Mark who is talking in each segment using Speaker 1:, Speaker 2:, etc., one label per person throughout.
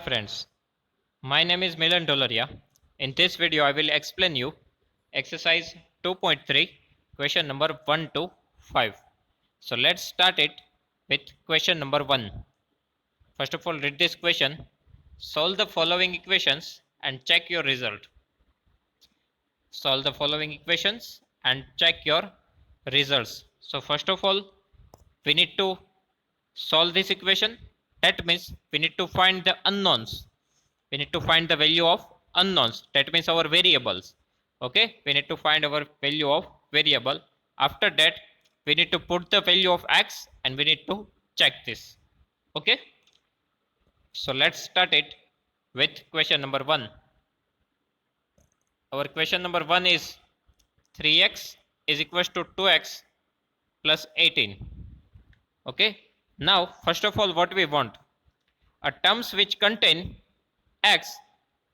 Speaker 1: friends, my name is Milan Dolaria. In this video, I will explain you exercise 2.3, question number 1 to 5. So let's start it with question number 1. First of all, read this question. Solve the following equations and check your result. Solve the following equations and check your results. So first of all, we need to solve this equation. That means we need to find the unknowns. We need to find the value of unknowns. That means our variables. Okay, we need to find our value of variable. After that, we need to put the value of x and we need to check this. Okay, so let's start it with question number 1. Our question number 1 is 3x is equals to 2x plus 18. Okay, now first of all, what we want? A terms which contain x,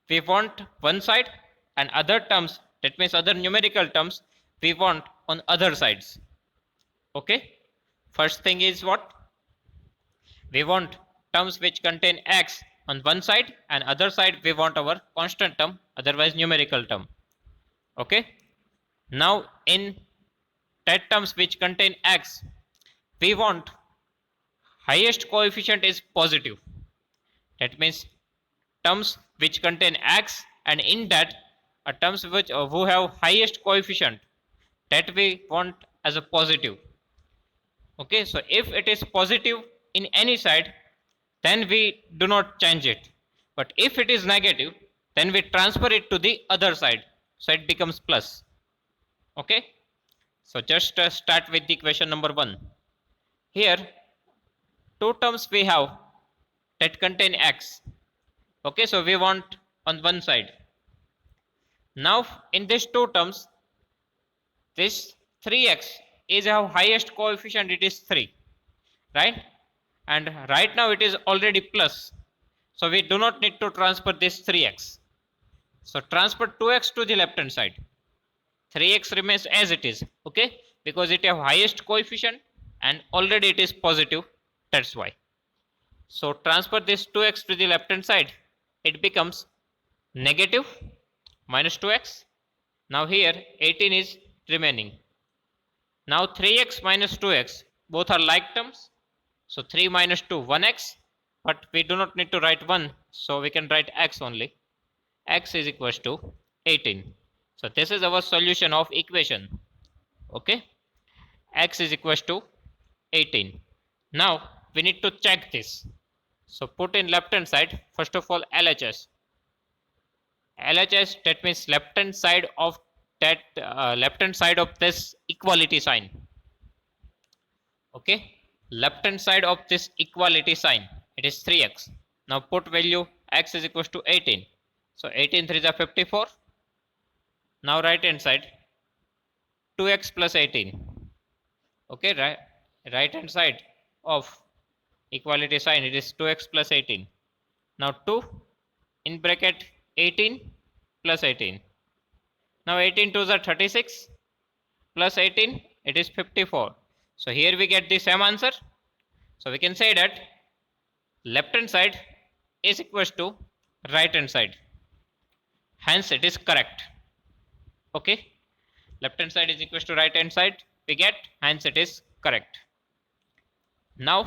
Speaker 1: we want one side, and other terms, that means other numerical terms, we want on other sides. Okay, first thing is what? We want terms which contain x on one side, and other side we want our constant term, otherwise numerical term. Okay, now in that terms which contain x, we want highest coefficient is positive. That means terms which contain x, and in that terms which who have highest coefficient, that we want as a positive. Okay, so if it is positive in any side, then we do not change it, but if it is negative, then we transfer it to the other side, so it becomes plus. Okay, so just start with the question number 1. Here two terms we have that contain x. Okay, so we want on one side. Now in these two terms, this 3x is our highest coefficient, it is 3, right? And right now it is already plus, so we do not need to transfer this 3x. So transfer 2x to the left hand side. 3x remains as it is, okay, because it have highest coefficient and already it is positive, that's why. So transfer this 2x to the left hand side, it becomes negative minus 2x. Now here 18 is remaining. Now 3x minus 2x, both are like terms, so 3 minus 2, 1x, but we do not need to write 1, so we can write x only. X is equals to 18. So this is our solution of equation. Okay, x is equals to 18. Now we need to check this. So put in left hand side, first of all LHS. LHS, that means left hand side of that left hand side of this equality sign. Okay, left hand side of this equality sign, it is 3x. Now put value x is equals to 18. So 18 3 is 54. Now right hand side 2x plus 18. Okay, right hand side of equality sign, it is 2x plus 18. Now 2 in bracket 18 plus 18. Now 18 2s are 36 plus 18, it is 54. So here we get the same answer. So we can say that left hand side is equals to right hand side. Hence it is correct. Okay, left hand side is equals to right hand side, we get, hence it is correct. Now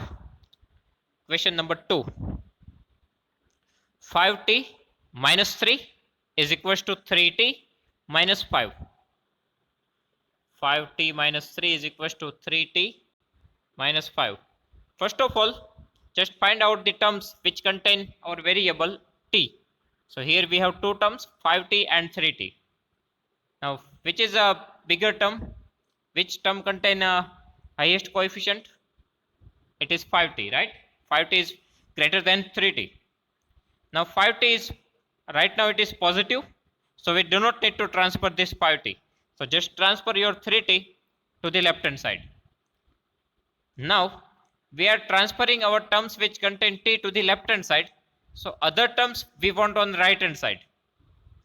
Speaker 1: question number 2. 5t minus 3 is equals to 3t minus 5. 5t minus 3 is equals to 3t minus 5. First of all, just find out the terms which contain our variable t. So here we have two terms, 5t and 3t. Now which is a bigger term? Which term contain a highest coefficient? It is 5t, right? 5t is greater than 3t. Now 5t is, right now it is positive, so we do not need to transfer this 5t. So just transfer your 3t to the left hand side. Now we are transferring our terms which contain t to the left hand side, so other terms we want on the right hand side,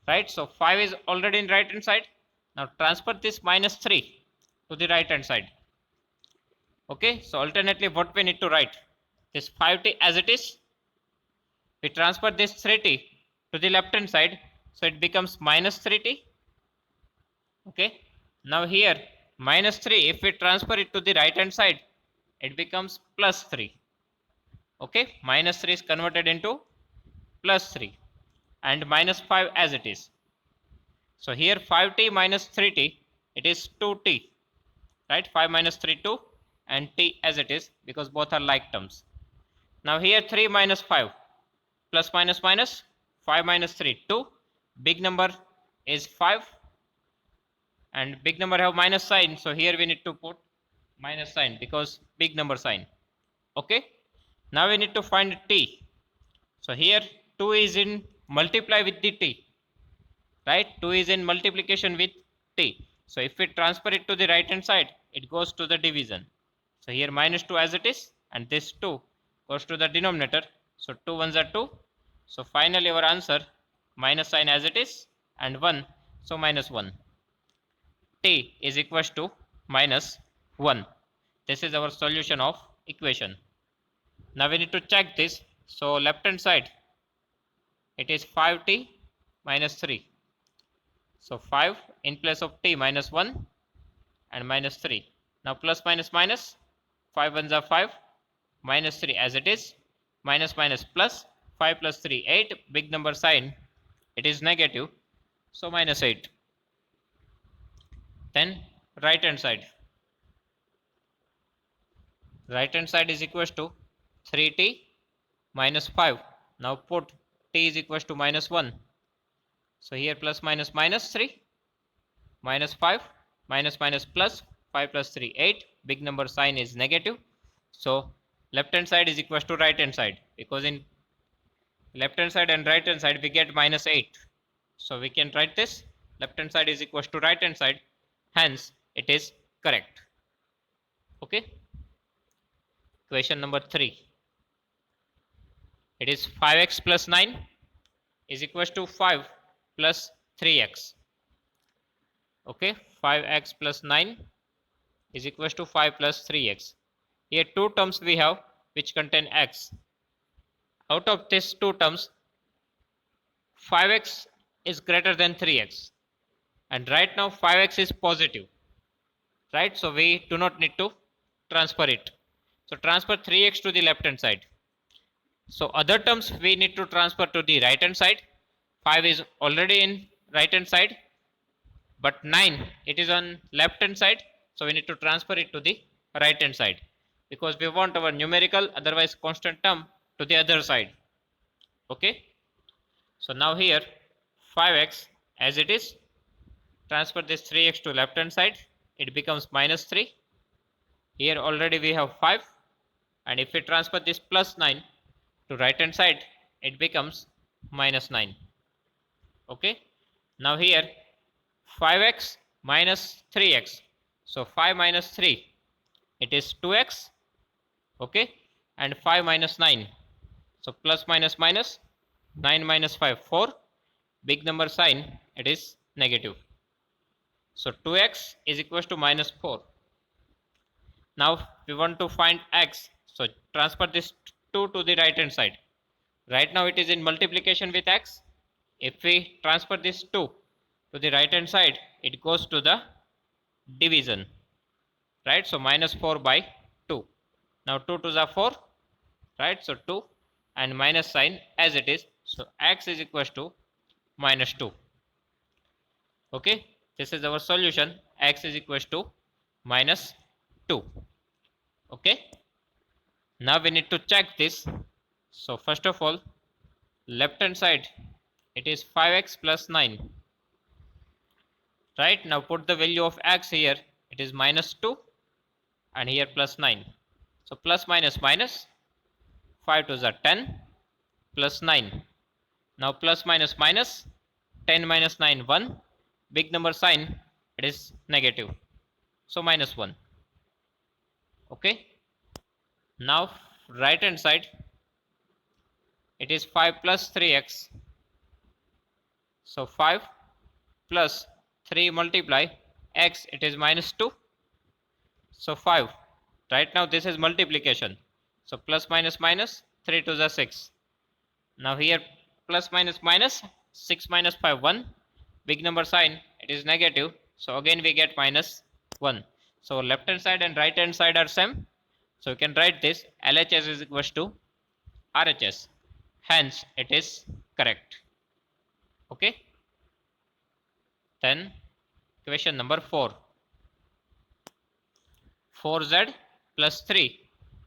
Speaker 1: right? So 5 is already in right hand side. Now transfer this minus 3 to the right hand side. Okay, so alternately what we need to write? This 5t as it is, We transfer this 3t to the left hand side, so it becomes minus 3t. Okay, now here minus 3, if we transfer it to the right hand side, it becomes plus 3. Okay, minus 3 is converted into plus 3 and minus 5 as it is. So here 5t minus 3t, it is 2t, right? 5 minus 3, 2, and t as it is, because both are like terms. Now here 3 minus 5, plus minus minus, 5 minus 3, 2. Big number is 5, and big number have minus sign, so here we need to put minus sign because big number sign. Okay, now we need to find t. So here 2 is in multiply with the t, right? 2 is in multiplication with t. So if we transfer it to the right hand side, it goes to the division. So here minus 2 as it is, and this 2 goes to the denominator. So 2 ones are 2. So finally our answer minus sign as it is, and 1, so minus 1. T is equals to minus 1. This is our solution of equation. Now we need to check this. So left hand side, it is 5t minus 3. So 5 in place of t minus 1 and minus 3. Now plus minus minus, 5 ones are 5, minus 3 as it is, minus minus plus, 5 plus 3, 8, big number sign, it is negative, so minus 8. Then right hand side. Right hand side is equals to 3t minus 5. Now put t is equals to minus 1. So here plus minus minus 3, minus 5, minus minus plus, 5 plus 3, 8. Big number sign is negative. So left hand side is equals to right hand side, because in left hand side and right hand side we get minus 8. So we can write this, left hand side is equals to right hand side, hence it is correct. Okay. Question number 3. It is 5x plus 9 is equals to 5 plus 3x. Okay, 5x plus 9 is equals to 5 plus 3x. Here two terms we have which contain x. Out of these two terms, 5x is greater than 3x, and right now 5x is positive, right? So we do not need to transfer it. So transfer 3x to the left hand side. So other terms we need to transfer to the right hand side. 5 is already in right hand side, but 9 it is on left hand side, so we need to transfer it to the right hand side, because we want our numerical otherwise constant term to the other side. Okay, so now here 5x as it is, transfer this 3x to left hand side, it becomes minus 3. Here already we have 5, and if we transfer this plus 9 to right hand side, it becomes minus 9. Okay, now here 5x minus 3x, so 5 minus 3, it is 2x. Okay, and 5 minus 9, so plus minus minus, 9 minus 5, 4, big number sign, it is negative. So 2x is equals to minus 4. Now we want to find x, so transfer this 2 to the right hand side. Right now it is in multiplication with x. If we transfer this 2 to the right hand side, it goes to the division, right? So minus 4 by 2. Now 2 to the 4, right? So 2 and minus sign as it is. So x is equals to minus 2. Okay, this is our solution. X is equals to minus 2. Okay, now we need to check this. So first of all, left hand side, it is 5x plus 9. Right, now put the value of x here, it is minus 2, and here plus 9. So plus minus minus, 5 to the 10, plus 9. Now plus minus minus, 10 minus 9, 1. Big number sign, it is negative, so minus 1. Okay, now right hand side, it is 5 plus 3x. So 5 plus 3 multiply x, it is minus 2. So 5. Right now this is multiplication. So plus minus minus, 3 to the 6. Now here plus minus minus, 6 minus 5 1, big number sign, it is negative, so again we get minus 1. So left hand side and right hand side are same, so we can write this LHS is equals to RHS, hence it is correct. Okay, then question number 4. 4z plus 3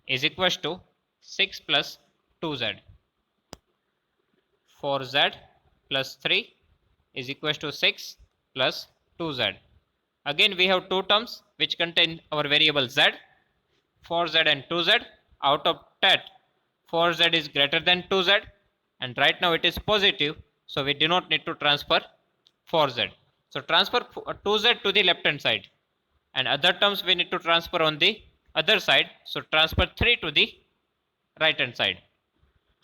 Speaker 1: is equals to 6 plus 2z. 4z plus 3 is equals to 6 plus 2z. Again we have two terms which contain our variable z, 4z and 2z. Out of that, 4z is greater than 2z, and right now it is positive, so we do not need to transfer 4z. So transfer 2z to the left hand side, and other terms we need to transfer on the other side, so transfer 3 to the right hand side.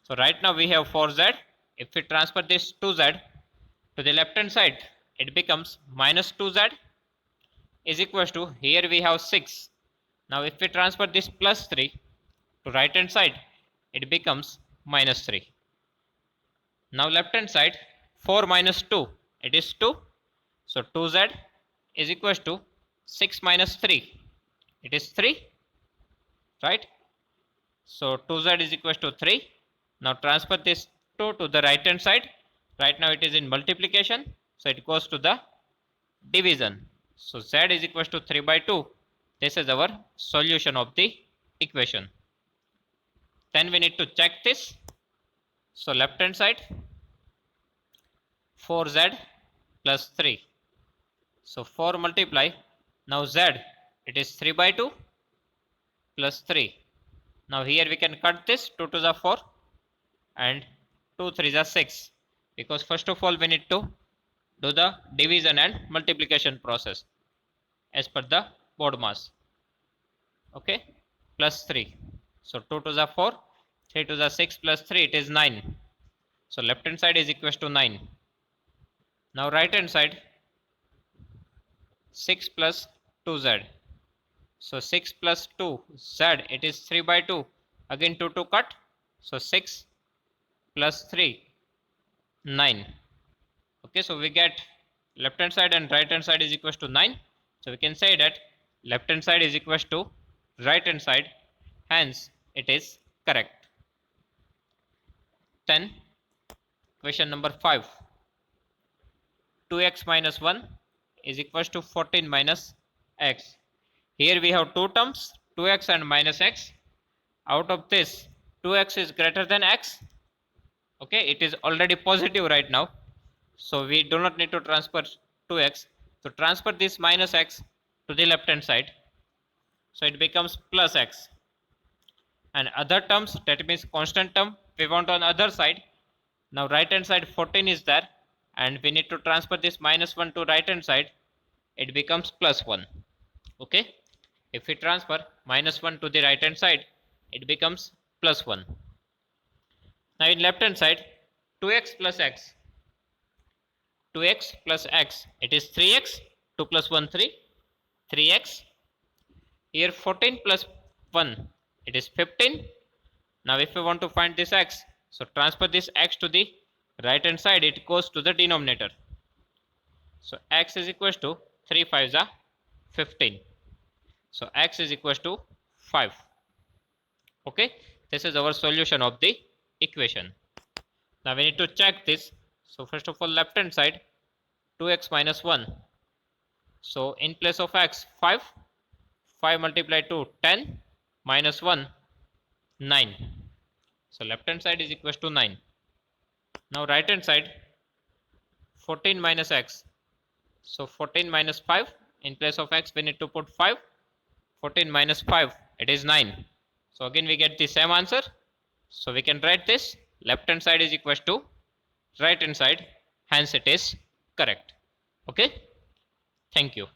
Speaker 1: So right now we have 4z. If we transfer this 2z to the left hand side, it becomes minus 2z is equals to, here we have 6. Now if we transfer this plus 3 to right hand side, it becomes minus 3. Now left hand side, 4 minus 2, it is 2. So 2z is equals to 6 minus 3, it is 3, right? So 2z is equals to 3. Now transfer this 2 to the right hand side. Right now it is in multiplication, so it goes to the division. So z is equals to 3 by 2. This is our solution of the equation. Then we need to check this. So left hand side, 4z plus 3. So 4 multiply. Now z, it is 3 by 2 plus 3. Now here we can cut this, 2 to the 4 and 2 3 is 6, because first of all we need to do the division and multiplication process as per the board mass. Okay, plus 3. So 2 to the 4, 3 to the 6 plus 3, it is 9. So left hand side is equals to 9. Now right hand side, 6 plus 2z. So 6 plus 2z, it is 3 by 2. Again 2 to cut. So 6 plus 3, 9. Okay, so we get left hand side and right hand side is equals to 9. So we can say that left hand side is equals to right hand side, hence it is correct. Then question number 5. 2x minus 1 is equals to 14 minus x. Here we have two terms, 2x and minus x. Out of this, 2x is greater than x. Okay, it is already positive right now, so we do not need to transfer 2x. So transfer this minus x to the left hand side, so it becomes plus x. And other terms, that means constant term, we want on other side. Now right hand side 14 is there, and we need to transfer this minus 1 to right hand side, it becomes plus 1. Okay, if we transfer minus 1 to the right hand side, it becomes plus 1. Now in left hand side, 2x plus x. 2x plus x, it is 3x. 2 plus 1 3, 3x. Here 14 plus 1, it is 15. Now if we want to find this x, so transfer this x to the right hand side, it goes to the denominator. So x is equals to 3 5s are 15. So x is equals to 5. Okay, this is our solution of the equation. Now we need to check this. So first of all, left hand side, 2x minus 1. So in place of x, 5. 5 multiplied 2, 10. Minus 1, 9. So left hand side is equals to 9. Now right hand side, 14 minus x. So 14 minus 5. In place of x, we need to put 5. 14 minus 5, it is 9. So again we get the same answer. So we can write this, left hand side is equals to right hand side, hence it is correct. Okay, thank you.